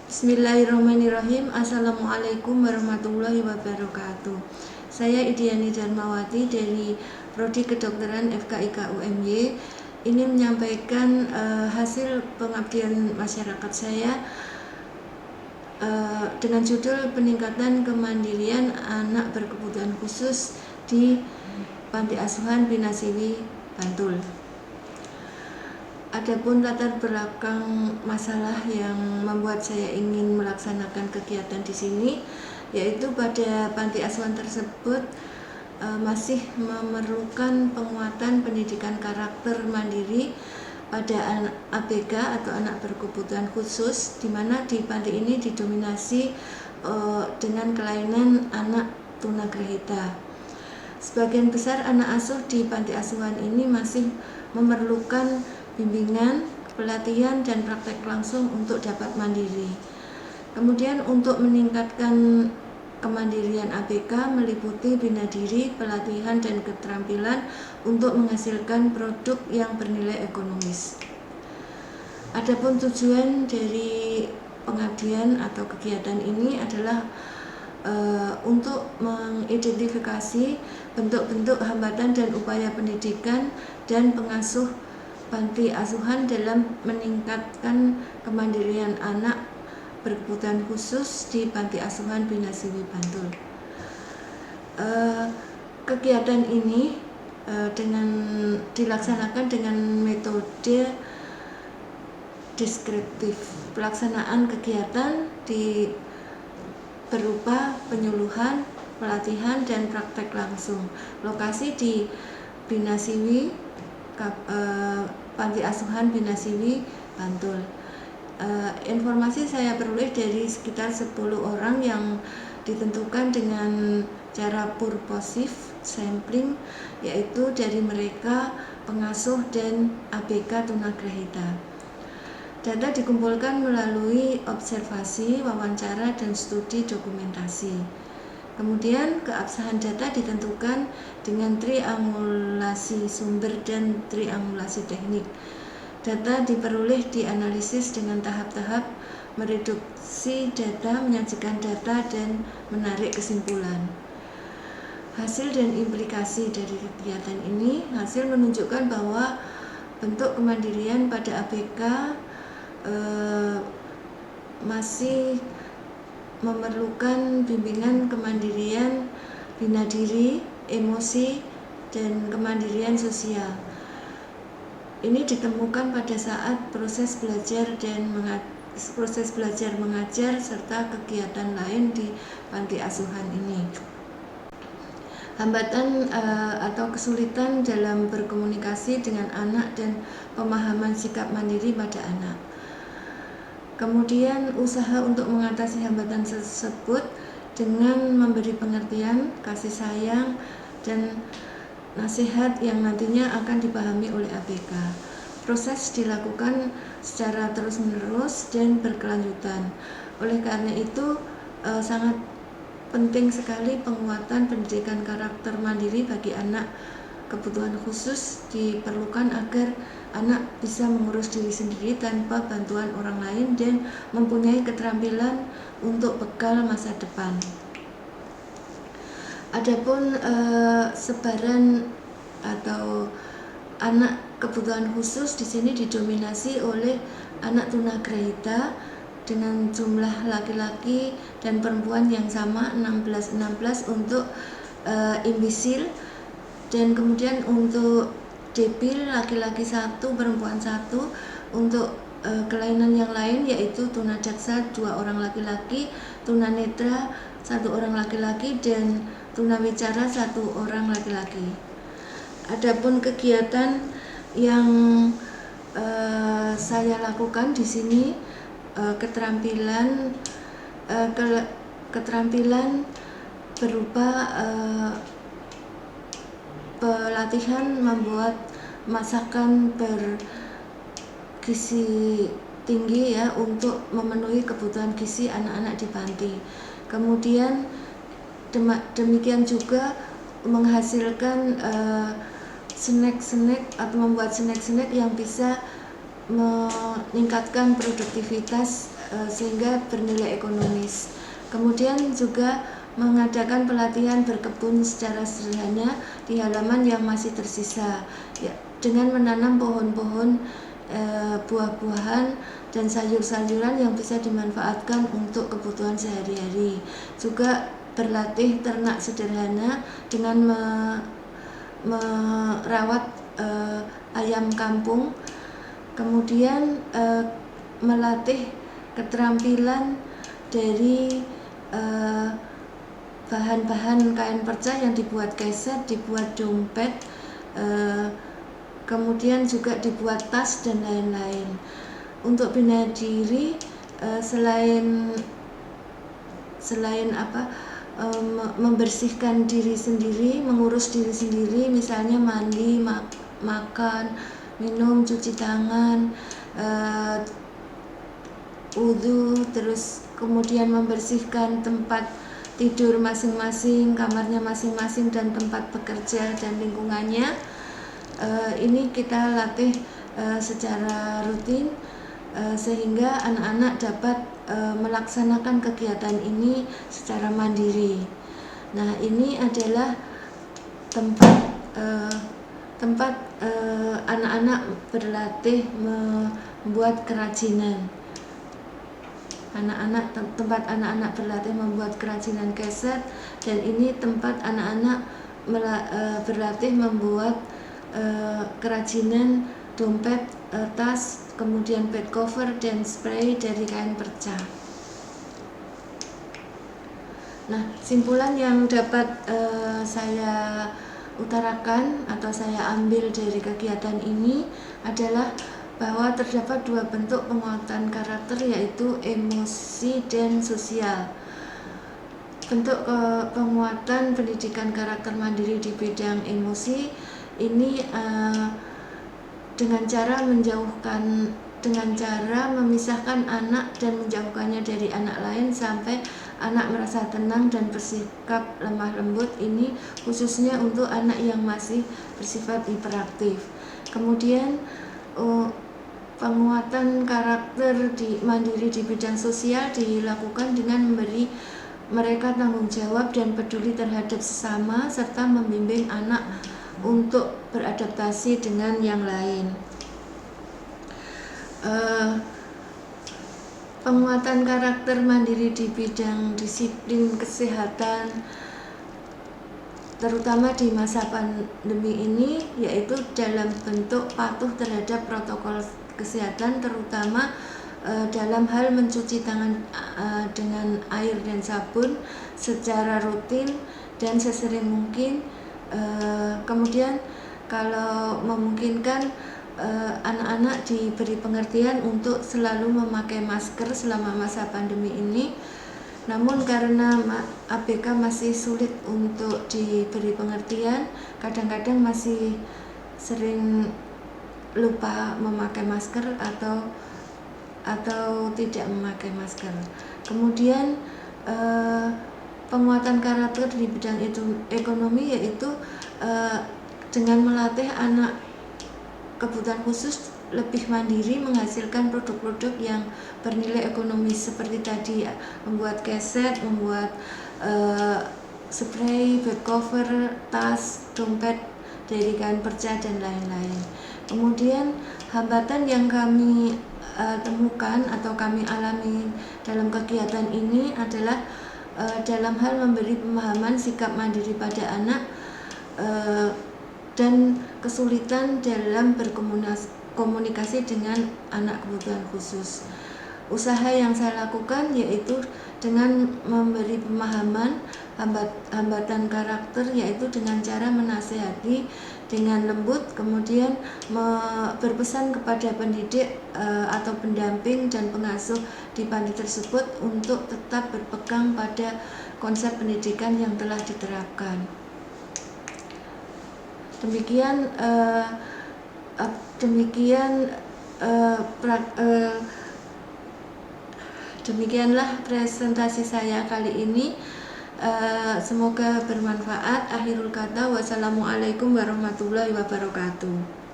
Bismillahirrahmanirrahim. Assalamualaikum warahmatullahi wabarakatuh. Saya Idiani Darmawati dari Prodi Kedokteran FKIK UMY. Ini menyampaikan hasil pengabdian masyarakat saya dengan judul peningkatan kemandirian anak berkebutuhan khusus di Panti Asuhan Bina Siwi, Bantul. Adapun latar belakang masalah yang membuat saya ingin melaksanakan kegiatan di sini, yaitu pada panti asuhan tersebut masih memerlukan penguatan pendidikan karakter mandiri pada ABK atau anak berkebutuhan khusus, di mana di panti ini didominasi dengan kelainan anak tunagrahita. Sebagian besar anak asuh di panti asuhan ini masih memerlukan bimbingan, pelatihan, dan praktek langsung untuk dapat mandiri. Kemudian untuk meningkatkan kemandirian ABK meliputi bina diri, pelatihan, dan keterampilan untuk menghasilkan produk yang bernilai ekonomis. Adapun tujuan dari pengabdian atau kegiatan ini adalah untuk mengidentifikasi bentuk-bentuk hambatan dan upaya pendidikan dan pengasuh panti asuhan dalam meningkatkan kemandirian anak berkebutuhan khusus di Panti Asuhan Bina Siwi, Bantul. Kegiatan ini dilaksanakan dengan metode deskriptif. Pelaksanaan kegiatan berupa penyuluhan, pelatihan, dan praktek langsung. Lokasi di Bina Siwi, Panti Asuhan Bina Siwi, Bantul. Informasi saya peroleh dari sekitar 10 orang yang ditentukan dengan cara purposif sampling, yaitu dari mereka pengasuh dan ABK tunagrahita. Data dikumpulkan melalui observasi, wawancara, dan studi dokumentasi. Kemudian keabsahan data ditentukan dengan triangulasi sumber dan triangulasi teknik. Data diperoleh dianalisis dengan tahap-tahap, mereduksi data, menyajikan data, dan menarik kesimpulan. Hasil dan implikasi dari kegiatan ini, hasil menunjukkan bahwa bentuk kemandirian pada ABK masih memerlukan bimbingan kemandirian, bina diri, emosi, dan kemandirian sosial. Ini ditemukan pada saat proses belajar mengajar serta kegiatan lain di panti asuhan ini. Hambatan atau kesulitan dalam berkomunikasi dengan anak dan pemahaman sikap mandiri pada anak. Kemudian usaha untuk mengatasi hambatan tersebut dengan memberi pengertian, kasih sayang, dan nasihat yang nantinya akan dipahami oleh ABK. Proses dilakukan secara terus-menerus dan berkelanjutan. Oleh karena itu sangat penting sekali penguatan pendidikan karakter mandiri bagi anak kebutuhan khusus diperlukan agar anak bisa mengurus diri sendiri tanpa bantuan orang lain dan mempunyai keterampilan untuk bekal masa depan. Adapun sebaran atau anak kebutuhan khusus di sini didominasi oleh anak tunagrahita dengan jumlah laki-laki dan perempuan yang sama 16 untuk imbisil, dan kemudian untuk debil laki-laki 1, perempuan 1. Untuk kelainan yang lain yaitu tunadaksa 2 orang laki-laki, tunanetra 1 orang laki-laki, dan tunawicara 1 orang laki-laki. Adapun kegiatan yang saya lakukan di sini keterampilan berupa pelatihan membuat masakan bergizi tinggi ya untuk memenuhi kebutuhan gizi anak-anak di panti. Kemudian demikian juga menghasilkan snack-snack atau membuat snack-snack yang bisa meningkatkan produktivitas sehingga bernilai ekonomis. Kemudian juga mengadakan pelatihan berkebun secara sederhana di halaman yang masih tersisa, ya, dengan menanam pohon-pohon buah-buahan dan sayur-sayuran yang bisa dimanfaatkan untuk kebutuhan sehari-hari. Juga berlatih ternak sederhana dengan merawat ayam kampung. Kemudian melatih keterampilan dari bahan-bahan kain perca yang dibuat keset, dibuat dompet, kemudian juga dibuat tas dan lain-lain. Untuk bina diri, selain membersihkan diri sendiri, mengurus diri sendiri, misalnya mandi, makan, minum, cuci tangan, wudhu, terus kemudian membersihkan tempat tidur masing-masing, kamarnya masing-masing, dan tempat bekerja dan lingkungannya. Ini kita latih secara rutin sehingga anak-anak dapat melaksanakan kegiatan ini secara mandiri. Nah, ini adalah tempat anak-anak berlatih membuat kerajinan. Tempat anak-anak berlatih membuat kerajinan keset, dan ini tempat anak-anak berlatih membuat kerajinan dompet, tas, kemudian bed cover dan spray dari kain perca. Nah, simpulan yang dapat saya utarakan atau saya ambil dari kegiatan ini adalah bahwa terdapat dua bentuk penguatan karakter, yaitu emosi dan sosial. Bentuk penguatan pendidikan karakter mandiri di bidang emosi ini dengan cara memisahkan anak dan menjauhkannya dari anak lain sampai anak merasa tenang dan bersikap lemah lembut. Ini khususnya untuk anak yang masih bersifat hiperaktif. Kemudian penguatan karakter mandiri di bidang sosial dilakukan dengan memberi mereka tanggung jawab dan peduli terhadap sesama, serta membimbing anak untuk beradaptasi dengan yang lain. Penguatan karakter mandiri di bidang disiplin kesehatan, terutama di masa pandemi ini, yaitu dalam bentuk patuh terhadap protokol kesehatan, terutama dalam hal mencuci tangan dengan air dan sabun secara rutin dan sesering mungkin. Kemudian kalau memungkinkan, anak-anak diberi pengertian untuk selalu memakai masker selama masa pandemi ini. Namun karena ABK masih sulit untuk diberi pengertian, kadang-kadang masih sering lupa memakai masker atau tidak memakai masker. Kemudian penguatan karakter di bidang ekonomi, yaitu dengan melatih anak kebutuhan khusus lebih mandiri menghasilkan produk-produk yang bernilai ekonomis seperti tadi, membuat keset, membuat spray, bed cover, tas, dompet dari kain perca dan lain-lain. Kemudian hambatan yang kami temukan atau kami alami dalam kegiatan ini adalah dalam hal memberi pemahaman sikap mandiri pada anak dan kesulitan dalam berkomunikasi dengan anak kebutuhan khusus. Usaha yang saya lakukan yaitu dengan memberi pemahaman hambatan karakter, yaitu dengan cara menasihati dengan lembut, kemudian berpesan kepada pendidik atau pendamping dan pengasuh di panti tersebut untuk tetap berpegang pada konsep pendidikan yang telah diterapkan. Demikianlah presentasi saya kali ini. Semoga bermanfaat. Akhirul kata, wassalamualaikum warahmatullahi wabarakatuh.